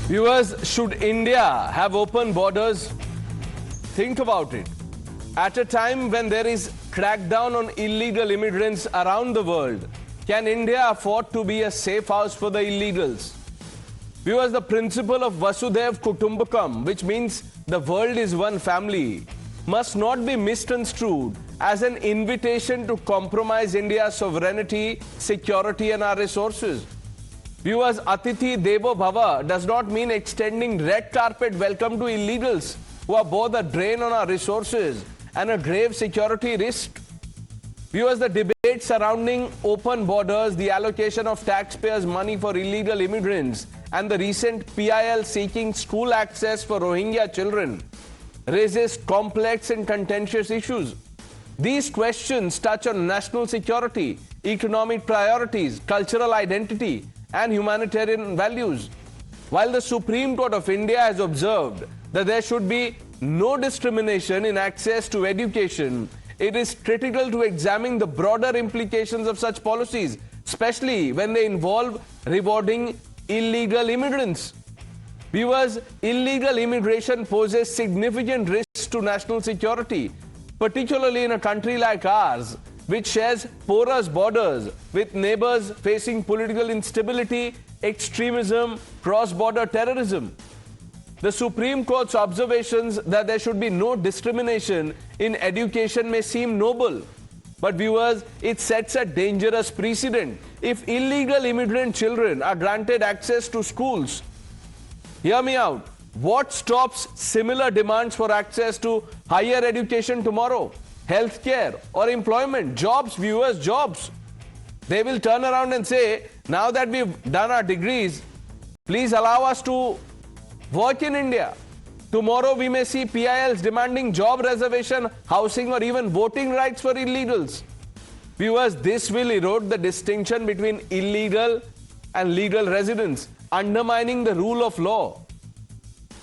Viewers, should India have open borders? Think about it. At a time when there is crackdown on illegal immigrants around the world, can India afford to be a safe house for the illegals? Viewers, the principle of Vasudhaiva Kutumbakam, which means the world is one family, must not be misconstrued as an invitation to compromise India's sovereignty, security and our resources. Viewers, Atithi Devo Bhava does not mean extending red carpet welcome to illegals who are both a drain on our resources and a grave security risk. Viewers, the debate surrounding open borders, the allocation of taxpayers' money for illegal immigrants, and the recent PIL seeking school access for Rohingya children raises complex and contentious issues. These questions touch on national security, economic priorities, cultural identity, and humanitarian values. While the Supreme Court of India has observed that there should be no discrimination in access to education, it is critical to examine the broader implications of such policies, especially when they involve rewarding illegal immigrants. Viewers, illegal immigration poses significant risks to national security, particularly in a country like ours, which shares porous borders with neighbours facing political instability, extremism, cross-border terrorism. The Supreme Court's observations that there should be no discrimination in education may seem noble, but viewers, it sets a dangerous precedent. If illegal immigrant children are granted access to schools, hear me out, what stops similar demands for access to higher education tomorrow? Healthcare or employment, jobs, viewers, jobs. They will turn around and say, now that we've done our degrees, please allow us to work in India. Tomorrow we may see PILs demanding job reservation, housing or even voting rights for illegals. Viewers, this will erode the distinction between illegal and legal residents, undermining the rule of law.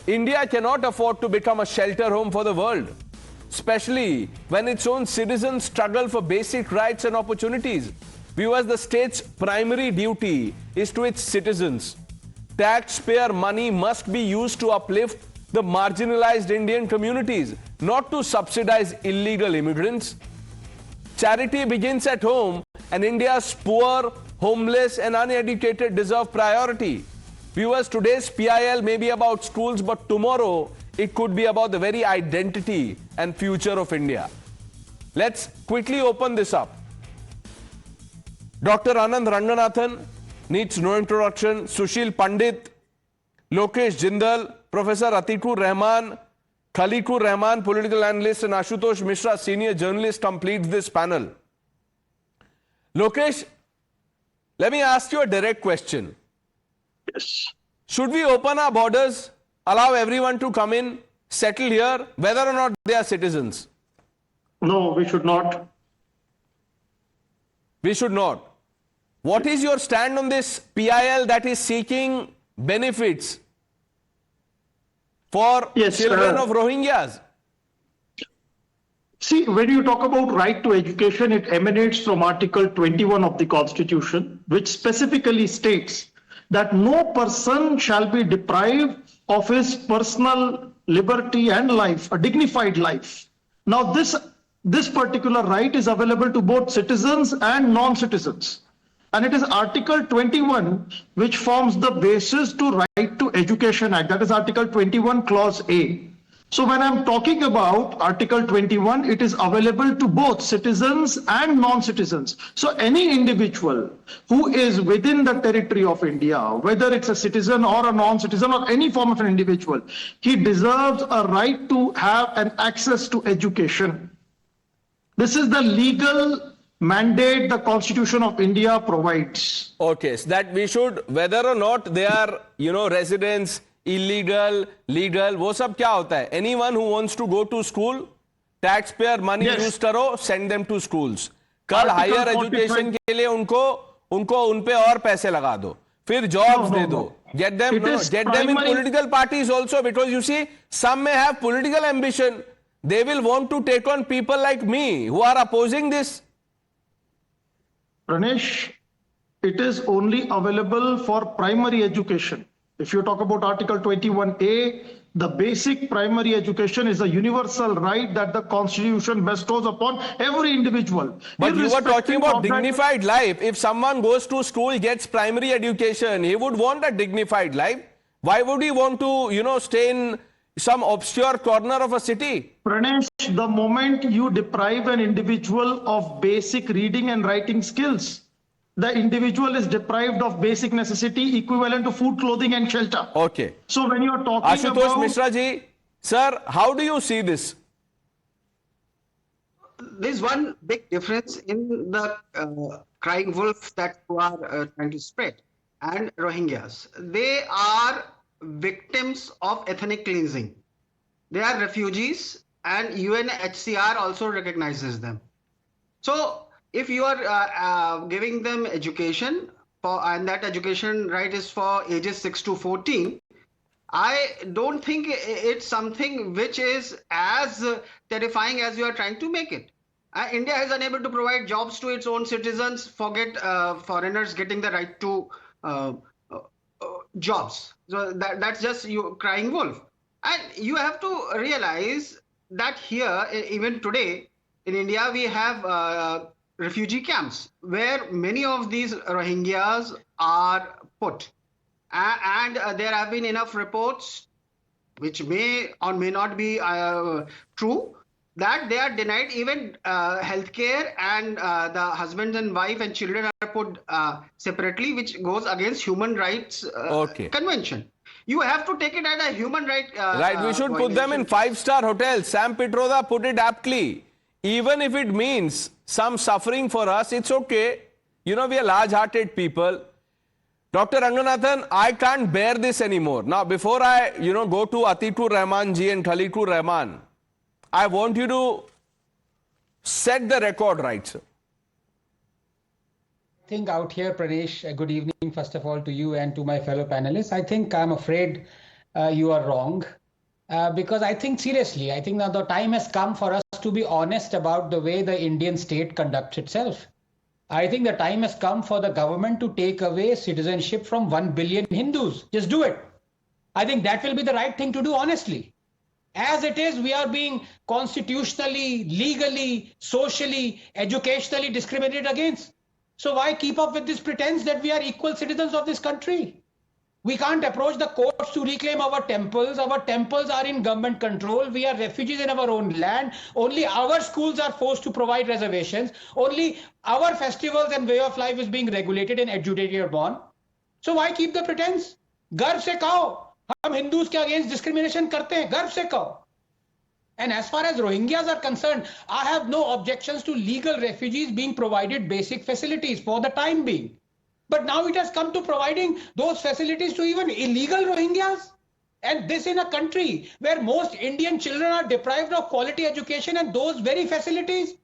India cannot afford to become a shelter home for the world, especially when its own citizens struggle for basic rights and opportunities. Viewers, the state's primary duty is to its citizens. Taxpayer money must be used to uplift the marginalized Indian communities, not to subsidize illegal immigrants. Charity begins at home, and India's poor, homeless and uneducated deserve priority. Viewers, today's PIL may be about schools, but tomorrow it could be about the very identity and future of India. Let's quickly open this up. Dr. Anand Ranganathan needs no introduction. Sushil Pandit, Lokesh Jindal, Professor Atikur Rahman, Khalikur Rahman, political analyst, and Ashutosh Mishra, senior journalist, completes this panel. Lokesh, let me ask you a direct question. Yes. Should we open our borders, allow everyone to come in, settle here, whether or not they are citizens? No, we should not. We should not. What is your stand on this PIL that is seeking benefits for children of Rohingyas? See, when you talk about right to education, it emanates from Article 21 of the Constitution, which specifically states that no person shall be deprived of his personal liberty and life, a dignified life. Now, this particular right is available to both citizens and non-citizens. And it is Article 21 which forms the basis to Right to Education Act. That is Article 21 Clause A. So when I'm talking about Article 21, it is available to both citizens and non-citizens. So any individual who is within the territory of India, whether it's a citizen or a non-citizen or any form of an individual, he deserves a right to have an access to education. This is the legal mandate the Constitution of India provides. Okay, so that we should, whether or not they are, residents, illegal, legal, वो सब क्या होता है? Anyone who wants to go to school, taxpayer money use करो, send them to schools. कल higher education के लिए उनको उन पे और पैसे लगा दो, फिर jobs दे दो. Get them in political parties also, because you see, some may have political ambition. They will want to take on people like me who are opposing this. Pranesh, it is only available for primary education. If you talk about Article 21A, the basic primary education is a universal right that the Constitution bestows upon every individual. But you were talking irrespective about of that- dignified life. If someone goes to school, gets primary education, he would want a dignified life. Why would he want to, stay in some obscure corner of a city? Pranesh, the moment you deprive an individual of basic reading and writing skills, the individual is deprived of basic necessity equivalent to food, clothing, and shelter. Okay. So when you are talking Ashutosh about... Mishra ji, sir, how do you see this? There's one big difference in the crying wolf that you are trying to spread and Rohingyas. They are victims of ethnic cleansing. They are refugees and UNHCR also recognizes them. So if you are giving them education and that education right is for ages 6 to 14, I don't think it's something which is as terrifying as you are trying to make it. India is unable to provide jobs to its own citizens, forget foreigners getting the right to jobs. So that's just you crying wolf. And you have to realize that here, even today, in India, we have refugee camps where many of these Rohingyas are put. And there have been enough reports, which may or may not be true, that they are denied even healthcare, and the husband and wife and children are put separately, which goes against human rights convention. You have to take it as a human right. Right, we should put them in 5-star hotels. Sam Pitroda put it aptly. Even if it means some suffering for us, it's okay. We are large-hearted people. Dr. Ranganathan, I can't bear this anymore. Now, before I, go to Atikur Rahman ji and Khalikur Rahman, I want you to set the record right, sir. I think out here, Pranesh, good evening, first of all, to you and to my fellow panelists. I think I'm afraid you are wrong. Because I think seriously, I think now the time has come for us to be honest about the way the Indian state conducts itself. I think the time has come for the government to take away citizenship from 1 billion Hindus. Just do it. I think that will be the right thing to do, honestly. As it is, we are being constitutionally, legally, socially, educationally discriminated against. So why keep up with this pretense that we are equal citizens of this country? We can't approach the courts to reclaim our temples. Our temples are in government control. We are refugees in our own land. Only our schools are forced to provide reservations. Only our festivals and way of life is being regulated and adjudicated upon. So why keep the pretense? गर्व से कहो, हम Hindus के against discrimination करते हैं, गर्व से कहो. And as far as Rohingyas are concerned, I have no objections to legal refugees being provided basic facilities for the time being. But now it has come to providing those facilities to even illegal Rohingyas. And this in a country where most Indian children are deprived of quality education and those very facilities,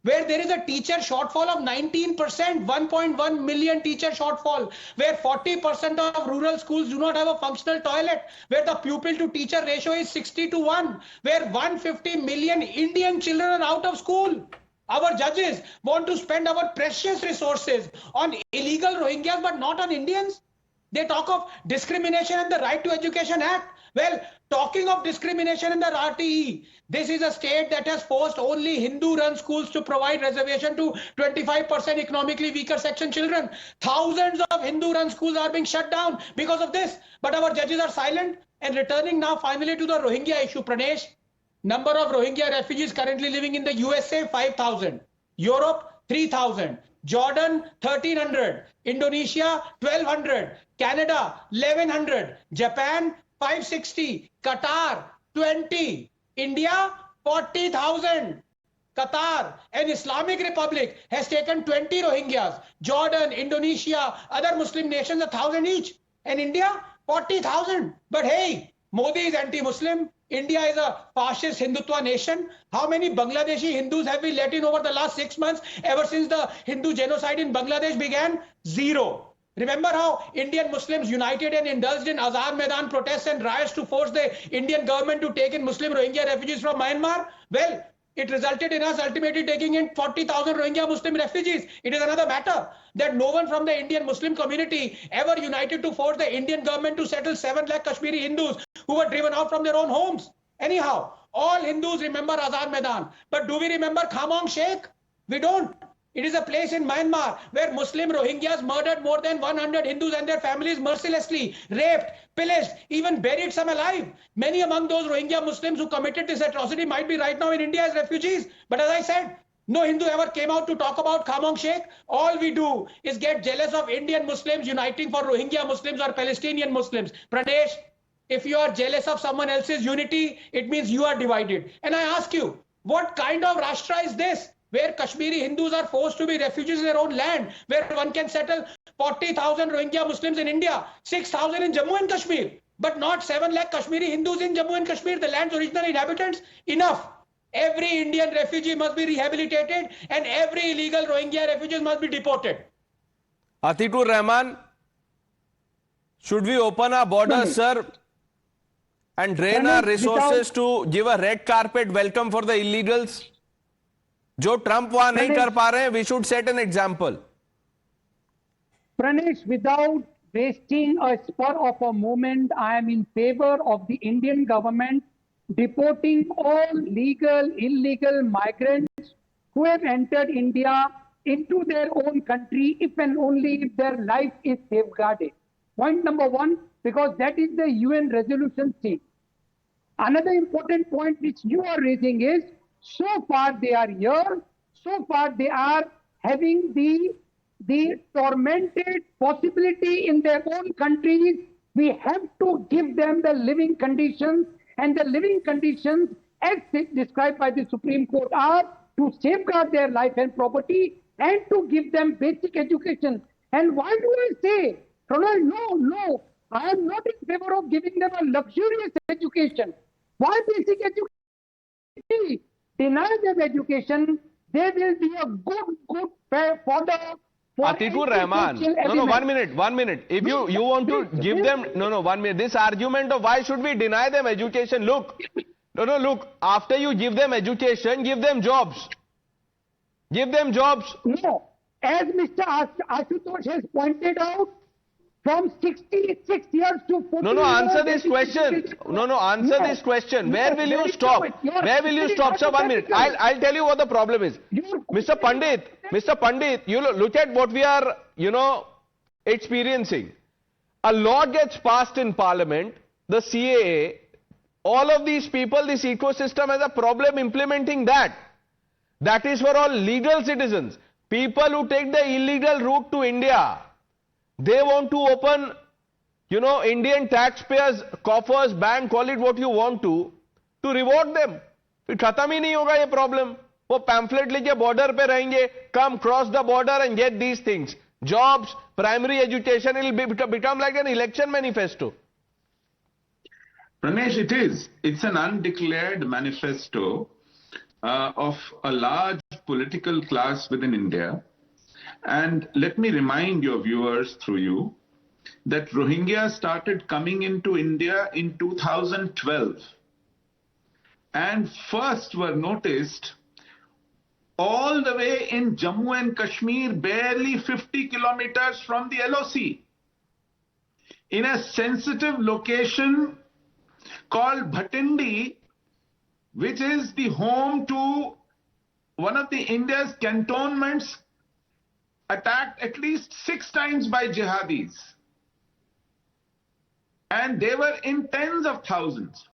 where there is a teacher shortfall of 19%, 1.1 million teacher shortfall, where 40% of rural schools do not have a functional toilet, where the pupil to teacher ratio is 60:1, where 150 million Indian children are out of school. Our judges want to spend our precious resources on illegal Rohingyas, but not on Indians. They talk of discrimination and the Right to Education Act. Well, talking of discrimination in the RTE, this is a state that has forced only Hindu-run schools to provide reservation to 25% economically weaker section children. Thousands of Hindu-run schools are being shut down because of this. But our judges are silent. And returning now finally to the Rohingya issue, Pranesh. Number of Rohingya refugees currently living in the USA, 5,000. Europe, 3,000. Jordan, 1,300. Indonesia, 1,200. Canada, 1,100. Japan, 560. Qatar, 20. India, 40,000. Qatar, an Islamic Republic, has taken 20 Rohingyas. Jordan, Indonesia, other Muslim nations, 1,000 each. And India, 40,000. But hey, Modi is anti-Muslim. India is a fascist Hindutva nation. How many Bangladeshi Hindus have we let in over the last 6 months ever since the Hindu genocide in Bangladesh began? 0. Remember how Indian Muslims united and indulged in Azad Maidan protests and riots to force the Indian government to take in Muslim Rohingya refugees from Myanmar? Well, It resulted in us ultimately taking in 40,000 Rohingya Muslim refugees. It is another matter that no one from the Indian Muslim community ever united to force the Indian government to settle 7 lakh Kashmiri Hindus who were driven out from their own homes. Anyhow, all Hindus remember Azad Maidan. But do we remember Khamong Sheikh? We don't. It is a place in Myanmar where Muslim Rohingyas murdered more than 100 Hindus and their families mercilessly, raped, pillaged, even buried some alive. Many among those Rohingya Muslims who committed this atrocity might be right now in India as refugees. But as I said, no Hindu ever came out to talk about Khamong Sheikh. All we do is get jealous of Indian Muslims uniting for Rohingya Muslims or Palestinian Muslims. Pranesh, if you are jealous of someone else's unity, it means you are divided. And I ask you, what kind of Rashtra is this? Where Kashmiri Hindus are forced to be refugees in their own land, where one can settle 40,000 Rohingya Muslims in India, 6,000 in Jammu and Kashmir, but not 7 lakh Kashmiri Hindus in Jammu and Kashmir, the land's original inhabitants. Enough. Every Indian refugee must be rehabilitated and every illegal Rohingya refugees must be deported. Atikur Rahman, should we open our borders, sir, and drain our resources to give a red carpet welcome for the illegals? जो Trump वहां नहीं कर पा रहे हैं, we should set an example. Pranesh, without wasting a spur of a moment, I am in favor of the Indian government deporting all legal, illegal migrants who have entered India into their own country if and only if their life is safeguarded. Point number one, because that is the UN resolution state. Another important point which you are raising is, so far they are here, so far they are having the tormented possibility in their own countries. We have to give them the living conditions, and the living conditions as described by the Supreme Court are to safeguard their life and property and to give them basic education. And why do I say, Ronald, no, I am not in favor of giving them a luxurious education. Why basic education? Deny them education, they will be a good fodder. Atikur Rahman, no, 1 minute. If you want to give them, 1 minute. This argument of why should we deny them education? Look, look, after you give them education, give them jobs. Give them jobs. No, as Mr. Ashutosh has pointed out, from 66 years to 40 years. Answer this question. Answer this question. Where will you stop? Where will you stop? Sir, 1 minute. I'll tell you what the problem is. Mr. Pandit, you look at what we are, experiencing. A law gets passed in Parliament, the CAA, all of these people, this ecosystem has a problem implementing that. That is for all legal citizens. People who take the illegal route to India. They want to open, Indian taxpayers, coffers, bank, call it what you want to reward them. फिर खत्म ही नहीं होगा ये problem. वो pamphlet लेके border पे रहेंगे, come cross the border and get these things. Jobs, primary education, it will become like an election manifesto. Pranesh, it is. It's an undeclared manifesto of a large political class within India. And let me remind your viewers through you that Rohingya started coming into India in 2012 and first were noticed all the way in Jammu and Kashmir, barely 50 kilometers from the LOC, in a sensitive location called Bhatindi, which is the home to one of the India's cantonments attacked at least 6 times by jihadis. And they were in tens of thousands.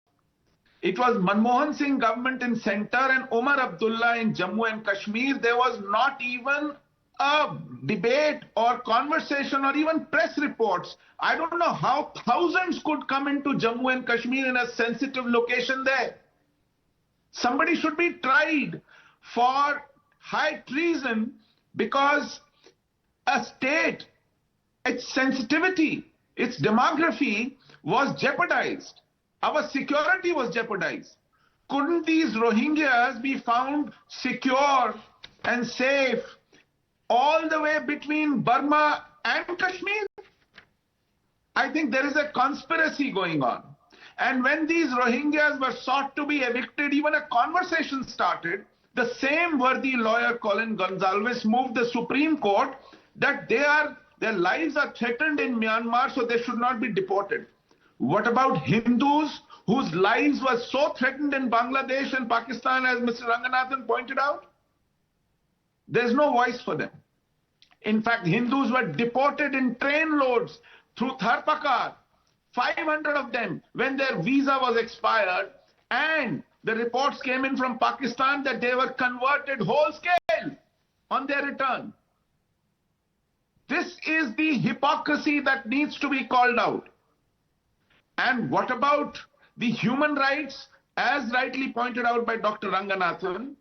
It was Manmohan Singh government in center and Omar Abdullah in Jammu and Kashmir. There was not even a debate or conversation or even press reports. I don't know how thousands could come into Jammu and Kashmir in a sensitive location there. Somebody should be tried for high treason because a state, its sensitivity, its demography was jeopardized. Our security was jeopardized. Couldn't these Rohingyas be found secure and safe all the way between Burma and Kashmir? I think there is a conspiracy going on. And when these Rohingyas were sought to be evicted, even a conversation started. The same worthy lawyer, Colin Gonsalves, moved the Supreme Court that their lives are threatened in Myanmar, so they should not be deported. What about Hindus whose lives were so threatened in Bangladesh and Pakistan, as Mr. Ranganathan pointed out? There's no voice for them. In fact, Hindus were deported in train loads through Tharpakar, 500 of them, when their visa was expired, and the reports came in from Pakistan that they were converted whole scale on their return. This is the hypocrisy that needs to be called out. And what about the human rights? As rightly pointed out by Dr. Ranganathan,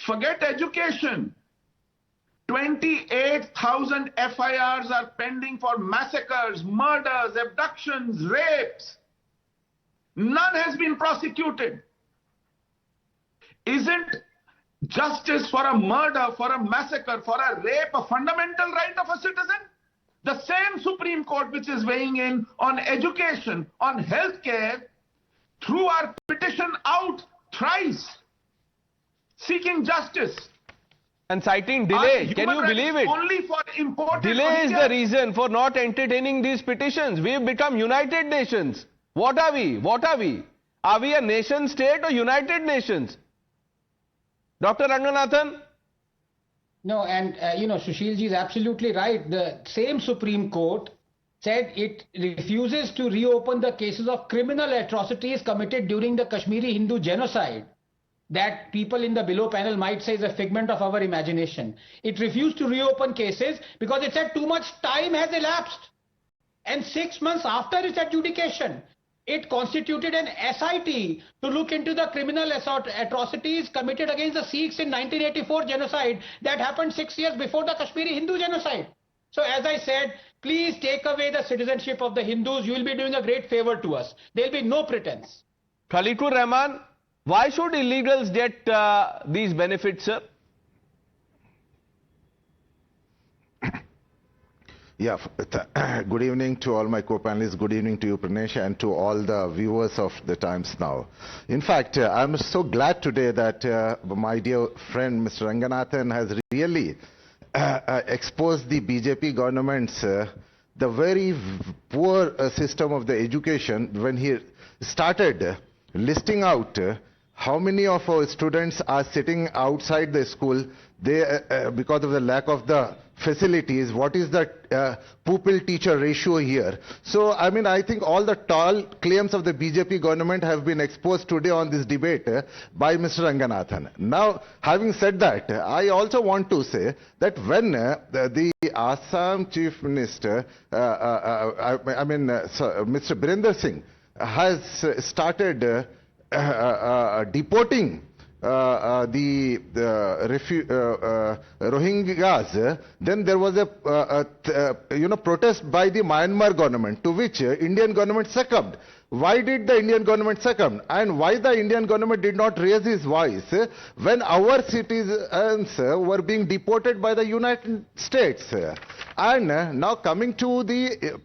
forget education. 28,000 FIRs are pending for massacres, murders, abductions, rapes. None has been prosecuted. Isn't justice for a murder, for a massacre, for a rape a fundamental right of a citizen? The same Supreme Court which is weighing in on education, on healthcare, threw our petition out thrice, seeking justice. And citing delay. Can you believe it? Only for imported Delay is the reason for not entertaining these petitions. We've become United Nations. What are we? What are we? Are we a nation state or United Nations? Dr. Ranganathan? No, and Sushilji is absolutely right. The same Supreme Court said it refuses to reopen the cases of criminal atrocities committed during the Kashmiri Hindu genocide that people in the below panel might say is a figment of our imagination. It refused to reopen cases because it said too much time has elapsed. And 6 months after its adjudication, it constituted an SIT to look into the criminal atrocities committed against the Sikhs in 1984 genocide that happened 6 years before the Kashmiri Hindu genocide. So as I said, please take away the citizenship of the Hindus. You will be doing a great favor to us. There will be no pretense. Khaliqur Rahman, why should illegals get these benefits, sir? Yeah, good evening to all my co-panelists, good evening to you, Pranesh, and to all the viewers of the Times Now. In fact, I'm so glad today that my dear friend Mr. Ranganathan has really exposed the BJP government's the very poor system of the education when he started listing out how many of our students are sitting outside the school because of the lack of the facilities. What is the pupil-teacher ratio here? So, I mean, I think all the tall claims of the BJP government have been exposed today on this debate by Mr. Ranganathan. Now, having said that, I also want to say that when the Assam Chief Minister, Mr. Birender Singh, has started deporting the Rohingyas, then there was a protest by the Myanmar government, to which Indian government succumbed. Why did the Indian government succumb? And why the Indian government did not raise his voice when our citizens were being deported by the United States? And now coming to the,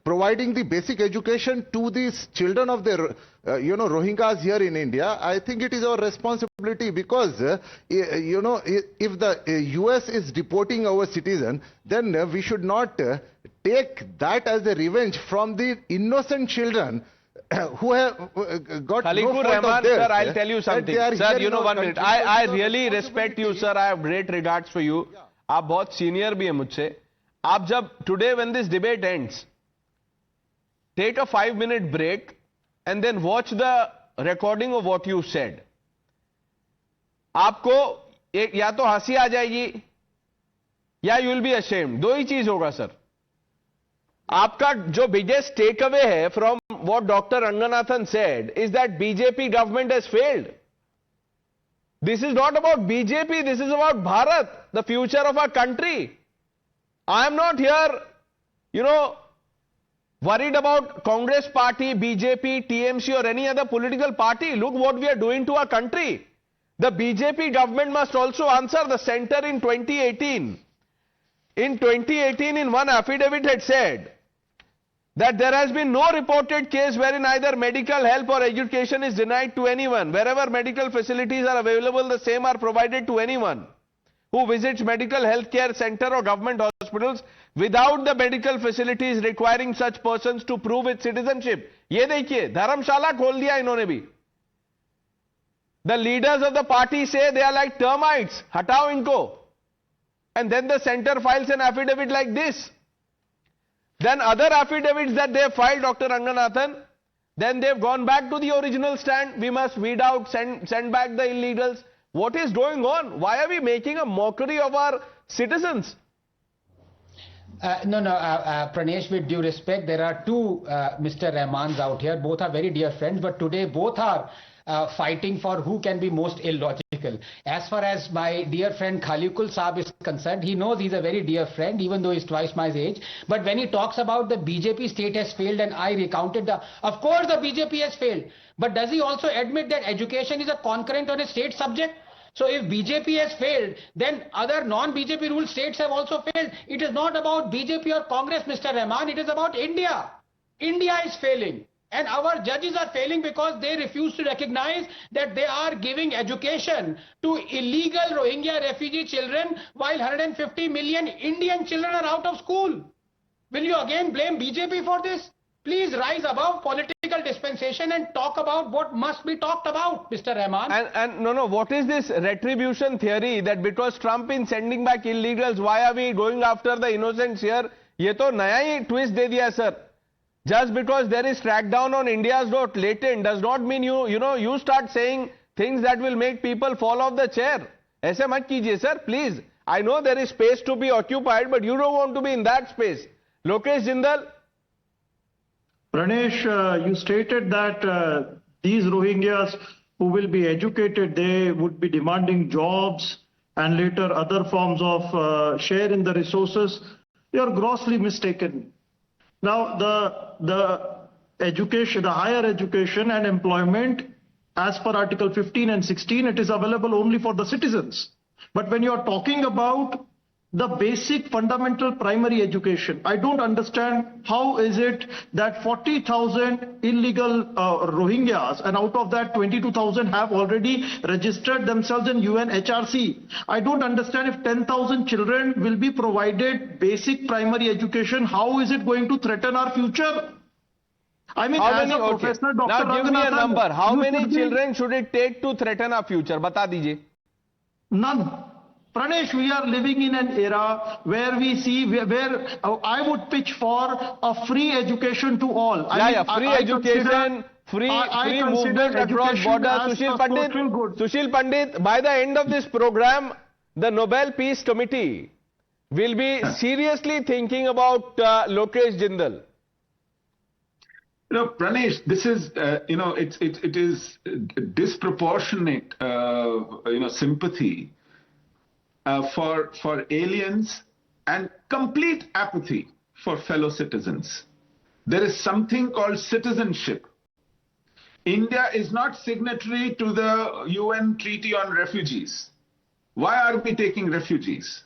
providing the basic education to these children of the, Rohingyas here in India, I think it is our responsibility because, if the US is deporting our citizens, then we should not take that as a revenge from the innocent children who have got Khaliqur no fault Rahman, of theirs. sir, I'll tell you something. Sir, 1 minute. I really respect you, sir. I have great regards for you. आप बहुत senior भी हैं मुझसे. आप जब today when this debate ends, take a 5-minute break and then watch the recording of what you said. आपको या तो हंसी आ जाएगी या you will be ashamed. दो ही चीज होगा सर. आपका जो biggest takeaway है from what Dr. Ranganathan said is that BJP government has failed. This is not about BJP, this is about Bharat, the future of our country. I am not here, worried about Congress party, BJP, TMC or any other political party. Look what we are doing to our country. The BJP government must also answer. The center in 2018. In 2018, in one affidavit had said that there has been no reported case wherein either medical help or education is denied to anyone. Wherever medical facilities are available, the same are provided to anyone who visits medical health care center or government hospitals without the medical facilities requiring such persons to prove its citizenship. ये देखिए, धर्मशाला खोल दिया इन्होंने भी. The leaders of the party say they are like termites. हटाओ इनको. And then the center files an affidavit like this. Then other affidavits that they have filed, Dr. Ranganathan, then they've gone back to the original stand. We must weed out, send back the illegals. What is going on? Why are we making a mockery of our citizens? Pranesh, with due respect, there are two Mr. Rahmans out here. Both are very dear friends, but today both are fighting for who can be most illogical. As far as my dear friend Khalikul Saab is concerned, he knows he's a very dear friend, even though he's twice my age. But when he talks about the BJP state has failed and I recounted of course the BJP has failed. But does he also admit that education is a concurrent on a state subject? So if BJP has failed, then other non-BJP ruled states have also failed. It is not about BJP or Congress, Mr. Rahman. It is about India. India is failing. And our judges are failing because they refuse to recognize that they are giving education to illegal Rohingya refugee children while 150 million Indian children are out of school. Will you again blame BJP for this? Please rise above political dispensation and talk about what must be talked about, Mr. Rahman. And what is this retribution theory that because Trump is sending back illegals, why are we going after the innocents here? ये तो नया ही twist दे दिया sir. Just because there is crackdown on India's vote latent does not mean you start saying things that will make people fall off the chair. ऐसे मत कीजिए sir, please. I know there is space to be occupied, but you don't want to be in that space. Lokesh Jindal. Pranesh, you stated that these Rohingyas who will be educated, they would be demanding jobs and later other forms of share in the resources. You are grossly mistaken. Now, the education, the higher education and employment, as per Article 15 and 16, it is available only for the citizens. But when you are talking about the basic fundamental primary education, I don't understand how is it that 40,000 illegal Rohingyas and out of that 22,000 have already registered themselves in UNHRC. I don't understand if 10,000 children will be provided basic primary education. How is it going to threaten our future? I mean, how as many, a professor, okay. Dr. Now give me a number. How many children should it take to threaten our future? Bata dijiye. None. Pranesh, we are living in an era where we see, where I would pitch for a free education to all. Free education, free movement across borders. Sushil Pandit, by the end of this program, the Nobel Peace Committee will be seriously thinking about Lokesh Jindal. Pranesh, this is, it is disproportionate, sympathy for aliens and complete apathy for fellow citizens. There is something called citizenship. India is not signatory to the UN Treaty on Refugees. Why are we taking refugees?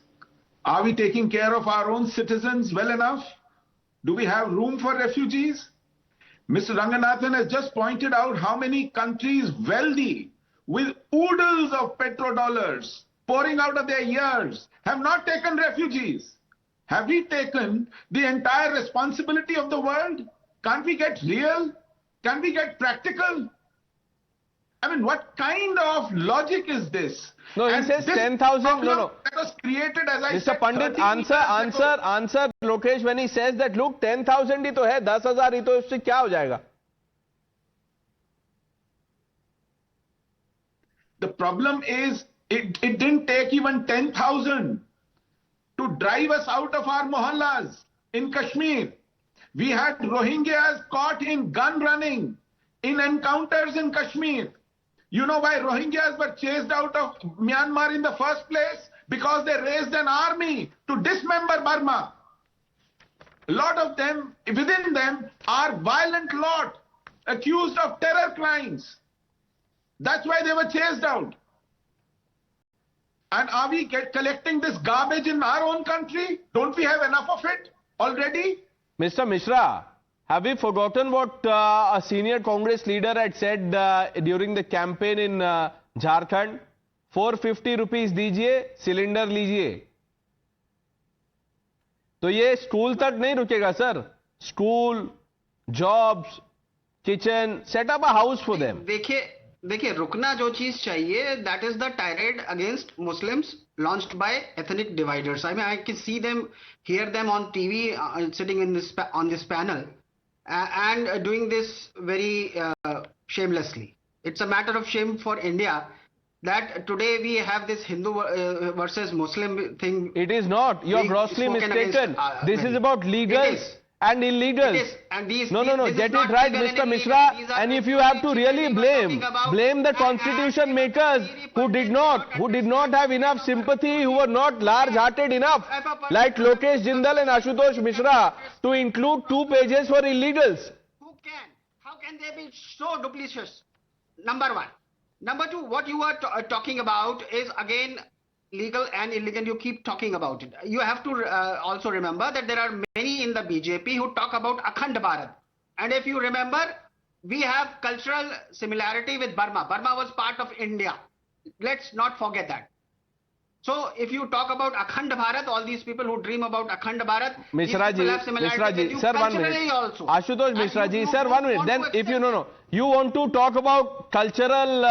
Are we taking care of our own citizens well enough? Do we have room for refugees? Mr. Ranganathan has just pointed out how many countries wealthy with oodles of petrodollars pouring out of their ears have not taken refugees. Have we taken the entire responsibility of the world? Can't we get real? Can we get practical? I mean, what kind of logic is this? No, he says 10,000. No. That was created, as I Mr. said, Pandit, answer Lokesh when he says that, look, 10,000 ही तो है, 10,000 ही तो उससे क्या हो जाएगा? The problem is, it didn't take even 10,000 to drive us out of our mohallas in Kashmir. We had Rohingyas caught in gun running, in encounters in Kashmir. You know why Rohingyas were chased out of Myanmar in the first place? Because they raised an army to dismember Burma. A lot of them, within them, are violent lot, accused of terror crimes. That's why they were chased out. And are we collecting this garbage in our own country? Don't we have enough of it already? Mr. Mishra, Have we forgotten what a senior Congress leader had said during the campaign in Jharkhand? 450 rupees दीजिए, cylinder लीजिए. तो ये school तक नहीं रुकेगा sir. School, jobs, kitchen, set up a house for them. देखिए रुकना जो चीज चाहिए, that is the tirade against Muslims launched by ethnic dividers. I mean, I can see them, hear them on TV, sitting in this on this panel, and doing this very shamelessly. It's a matter of shame for India that today we have this Hindu versus Muslim thing. It is not. You are grossly mistaken. This is about legals and illegals. No. Get it right, Mr. Mishra. And if you have to really blame the constitution makers who did not have enough sympathy, who were not large-hearted enough, like Lokesh Jindal and Ashutosh Mishra, to include 2 pages for illegals. Who can? How can they be so duplicitous? Number one. Number two, what you are talking about is again legal and illegal. You keep talking about it. You have to also remember that there are many in the BJP who talk about Akhand Bharat. And if you remember, we have cultural similarity with Burma. Burma was part of India. Let's not forget that. So if you talk about Akhand Bharat, all these people who dream about Akhand Bharat, Mishra ji, sir, 1 minute. Also. Ashutosh Mishra ji, sir, 1 minute. Then if you you want to talk about cultural,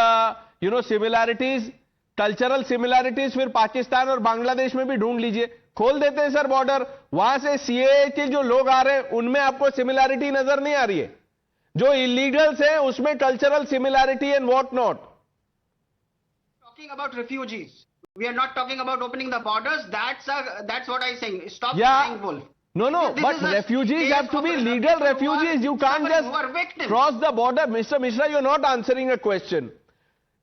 similarities, फिर पाकिस्तान और बांग्लादेश में भी ढूंढ लीजिए. खोल देते हैं sir border. वहां से सीए के जो लोग आ रहे हैं उनमें आपको सिमिलैरिटी नजर नहीं आ रही है. जो इलीगल्स हैं उसमें cultural similarity and what not. Talking about refugees. We are not talking about opening the borders. That's what I'm saying. Stop saying wolf. No, but refugees have to be legal refugees. You can't just cross the border. Mr. Mishra, you're not answering a question.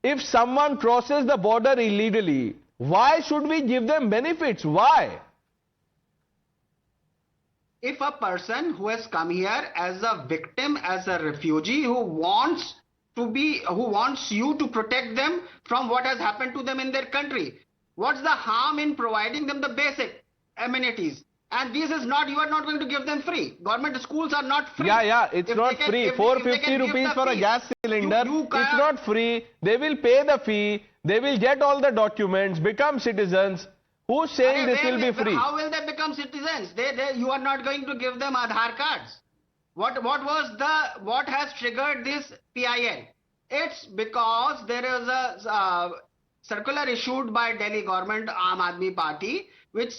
If someone crosses the border illegally, why should we give them benefits? Why? If a person who has come here as a victim, as a refugee, who wants you to protect them from what has happened to them in their country, what's the harm in providing them the basic amenities? And this is not, you are not going to give them free. Government schools are not free. Yeah, it's not free. 450 rupees for a gas cylinder. It's not free. They will pay the fee. They will get all the documents, become citizens. Who's saying this will be free? How will they become citizens? You are not going to give them Aadhaar cards. What has triggered this PIL? It's because there is a circular issued by Delhi government, Aam Aadmi Party, which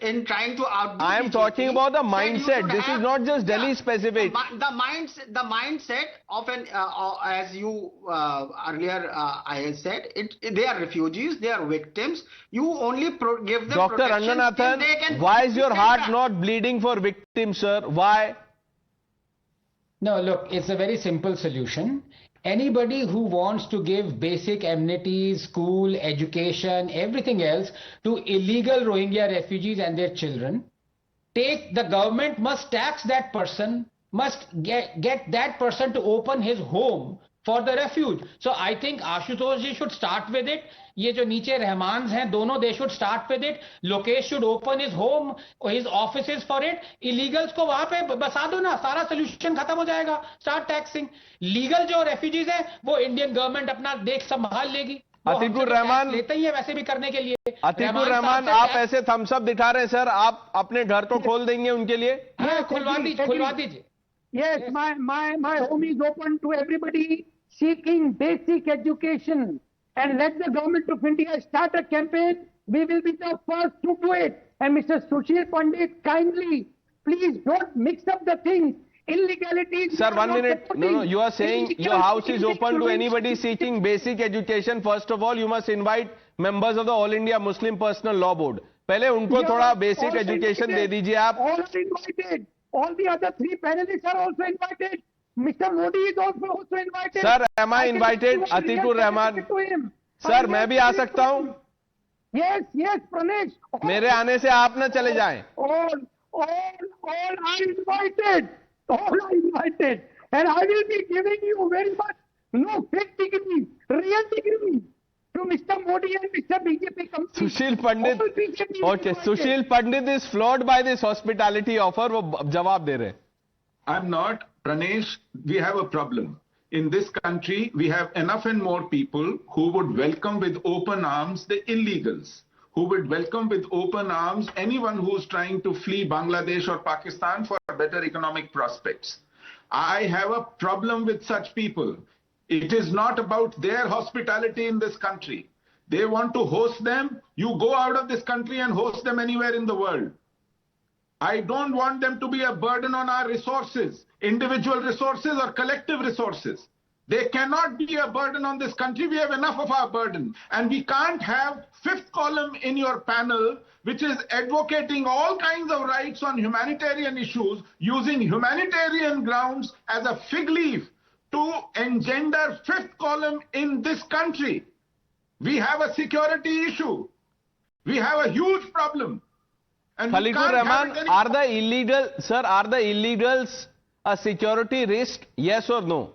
in trying to outdo I am BJP, talking about the mindset. This is not just Delhi specific. The mindset of an as you earlier I said, they are refugees, they are victims. You only give them Dr. protection. Ranganathan, why is your heart not bleeding for victims, sir? Why? No, look, it's a very simple solution. Anybody who wants to give basic amenities, school, education, everything else to illegal Rohingya refugees and their children, the government must tax that person, must get that person to open his home for the refuge. So I think Ashutosh ji should start with it. ये जो नीचे रहमान्स हैं दोनों, they should start with it. Lokesh should open his home, his offices for it. Illegals को वहां पे बसा दो ना, सारा solution खत्म हो जाएगा. Start taxing. Legal जो refugees हैं वो Indian government अपना देख संभाल लेगी. अतीकुर रहमान लेते ही है वैसे भी करने के लिए. अतीकुर रहमान, आप ऐसे थम्स अप दिखा रहे हैं सर, आप अपने घर को खोल देंगे उनके लिए? खुलवा दीजिए. Yes, my home is open to everybody seeking basic education. And let the government of India start a campaign. We will be the first to do it. And Mr. Sushil Pandit, kindly, please don't mix up the things. Illegality. Sir, 1 minute. No, you are saying your house is open to anybody seeking basic education. First of all, you must invite members of the All India Muslim Personal Law Board. पहले उनको थोड़ा basic education दे दीजिए आप. All are invited. All the other 3 panelists are also invited. Mr. Modi is also invited. Sir, am I invited? Atikur Rahman. Sir, मैं भी आ सकता हूँ? Yes, Pranesh. मेरे आने से आप न चले जाएं. All are invited. All are invited. And I will be giving you very much, no fake degrees, real degrees to Mr. Modi and Mr. BJP company. Sushil Pandit. Okay, Sushil Pandit is floored by this hospitality offer. वो जवाब दे रहे हैं. I'm not. Pranesh, we have a problem. In this country, we have enough and more people who would welcome with open arms the illegals, who would welcome with open arms anyone who's trying to flee Bangladesh or Pakistan for better economic prospects. I have a problem with such people. It is not about their hospitality in this country. They want to host them. You go out of this country and host them anywhere in the world. I don't want them to be a burden on our resources, individual resources or collective resources. They cannot be a burden on this country. We have enough of our burden. And we can't have fifth column in your panel, which is advocating all kinds of rights on humanitarian issues, using humanitarian grounds as a fig leaf to engender fifth column in this country. We have a security issue. We have a huge problem. Khaliqur Rahman, are the illegals a security risk? Yes or no?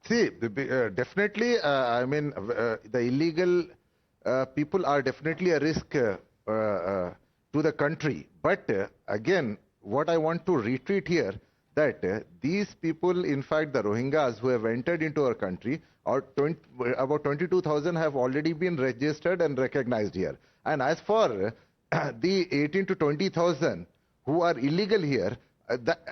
See, definitely, I mean, the illegal people are definitely a risk to the country. But again, what I want to retreat here, that these people, in fact, the Rohingyas who have entered into our country, about 22,000 have already been registered and recognized here. And as for the 18 to 20,000 who are illegal here,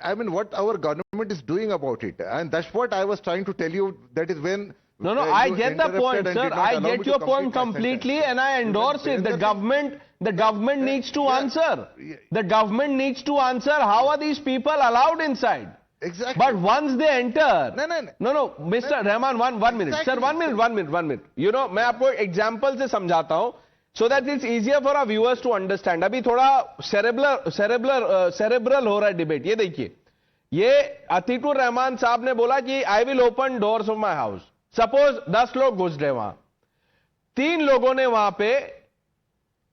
I mean, what our government is doing about it. And that's what I was trying to tell you. That is when... No, I get the point, sir. I get your point completely and I endorse it. The government needs to answer. The government needs to answer how are these people allowed inside. Exactly. But once they enter... No, Mr. Rahman, one minute. Sir, one minute. You know, मैं आपको example से समझाता हूँ so that it's easier for our viewers to understand. अभी थोड़ा cerebral हो रहा है debate. ये देखिए. ये अतीकुर रहमान साहब ने बोला कि I will open doors of my house. Suppose 10 लोग घुस रहे वहां. 3 लोगों ने वहां पे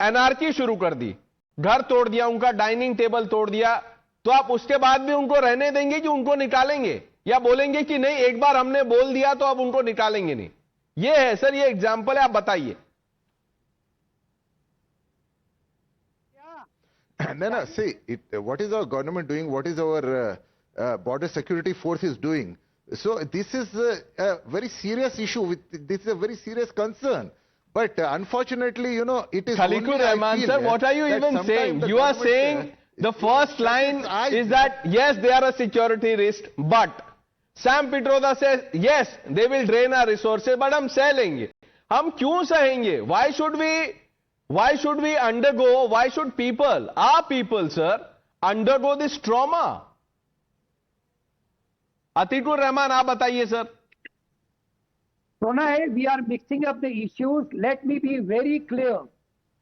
एनार्की शुरू कर दी. घर तोड़ दिया, उनका डाइनिंग टेबल तोड़ दिया. तो आप उसके बाद भी उनको रहने देंगे कि उनको निकालेंगे या बोलेंगे कि नहीं एक बार हमने बोल दिया तो अब उनको निकालेंगे नहीं? ये है सर, ये एग्जांपल है, आप बताइए. No, see, what is our government doing? What is our border security force is doing? So this is a very serious issue. This is a very serious concern. But unfortunately, you know, it is Khaliqur Rahman, sir, what are you even saying? You are saying the first line is that, yes, they are a security risk, but Sam Pitroda says, yes, they will drain our resources, but हम सह लेंगे. हम क्यों सहेंगे? Why should we undergo, why should people, our people, sir, undergo this trauma? Atikur Rahman, आप बताइए, sir. Pranay, we are mixing up the issues. Let me be very clear.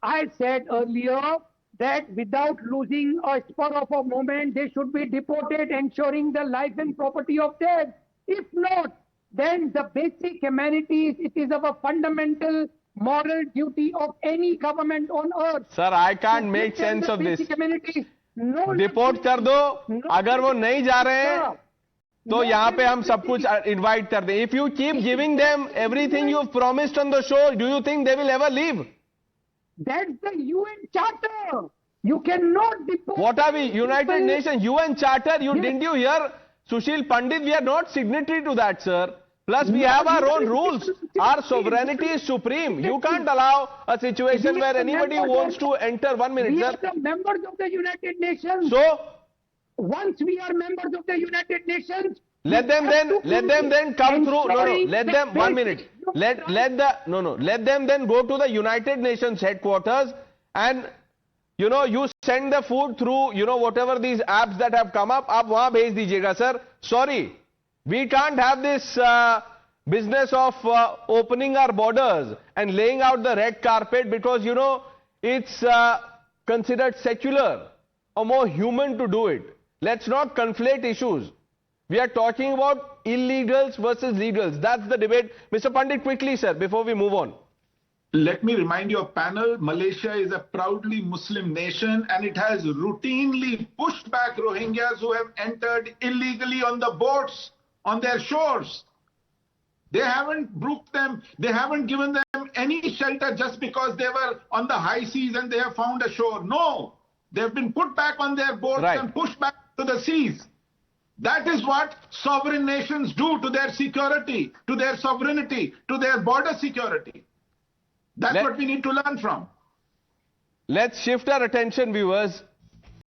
I said earlier that without losing a spur of a moment, they should be deported, ensuring the life and property of theirs. If not, then the basic humanities, it is of a fundamental moral duty of any government on earth. Sir, I can't make sense of this. Deport कर दो, अगर वो नहीं जा रहे हैं, तो यहाँ पे हम सब कुछ invite कर दें. If you keep giving them everything you've promised on the show, do you think they will ever leave? That's the UN Charter. You cannot deport. What are we? United Nations, UN Charter. Didn't you hear Sushil Pandit? We are not signatory to that, sir. Plus, we have our own rules. Our sovereignty is supreme. You can't allow a situation where anybody who wants to enter. 1 minute, we sir. are the members of the United Nations. So, once we are members of the United Nations, let them then come through. Let them 1 minute. Let them then go to the United Nations headquarters and you send the food through whatever these apps that have come up. आप वहां भेज दीजिएगा, sir. Sorry, we can't have this business of opening our borders and laying out the red carpet because it's considered secular or more human to do it. Let's not conflate issues. We are talking about illegals versus legals. That's the debate. Mr. Pandit, quickly, sir, before we move on. Let me remind your panel, Malaysia is a proudly Muslim nation and it has routinely pushed back Rohingyas who have entered illegally on the boats, on their shores. They haven't brooked them, they haven't given them any shelter just because they were on the high seas and they have found a shore. No, They've been put back on their boats Right. and pushed back to the seas. That is what sovereign nations do to their security, to their sovereignty, to their border security. That's what we need to learn from. Let's shift our attention, viewers,